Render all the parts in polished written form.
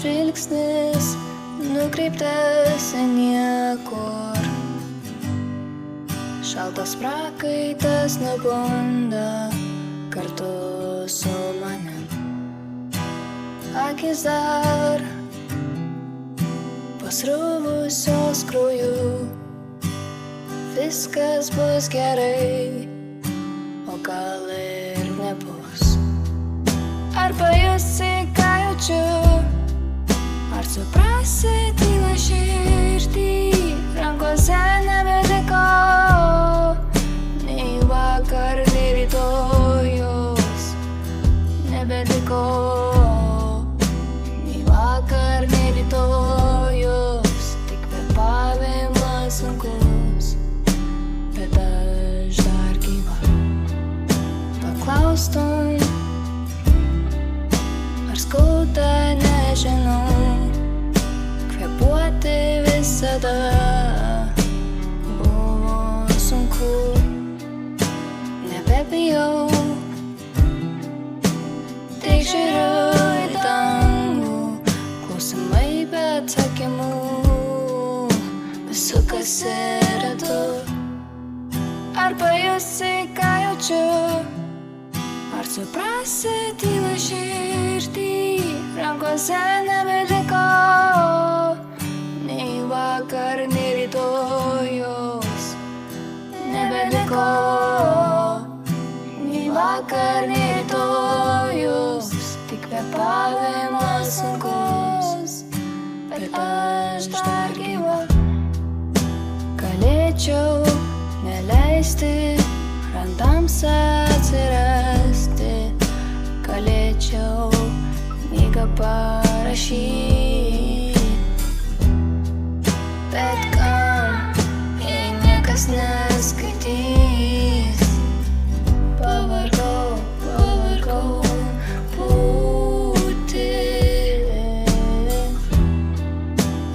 žvilgsnis nukreiptas į niekur. Šaltas prakaitas nubunda kartu su manim. Akis dar pasruvusios krauju. Viskas bus gerai, o gal ir nebus. Ar pajusi, ką jaučiu? Ar suprasi tylą širdį? Rankose nebeliko nei vakar, nei rytojus. Nebeliko nei vakar, nei rytojus. Tik kvėpavimas sunkus, bet aš dar gyva. Paklaustum, ar skauda, nežinau. Kvėpuoti visada buvo sunku. Nebebijau, tik žiūriu į dangų. Klausimai be atsakymų, vis sukasi ratu. Ar pajusi, ką jaučiu? Ar suprasi tylą širdį? Rankose nebeliko nei vakar, nei rytojus. Nebeliko nei vakar, nei rytojus. Tik kvėpavimas sunkus, bet aš dar gyva. Galėčiau neleisti randams atsirasti. Galėčiau knygą parašyti, bet kam, jei niekas neskaitys. Pavargau būti.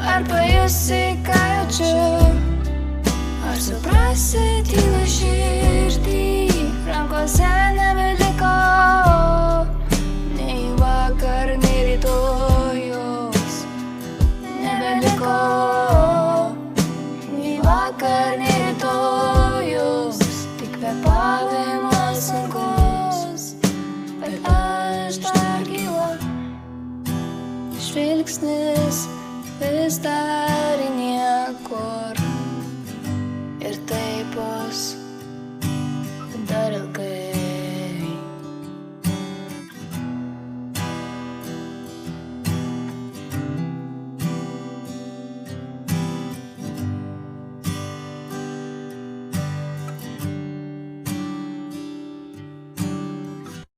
Ar pajusi, ką jaučiu? Ar suprasi tylą širdį? Rankose nebeliko nei vakar, nei rytojus. Nebeliko nei vakar, nei rytojus. Tik kvėpavimas sunkus, bet aš dar gyva. Žvilgsnis vis dar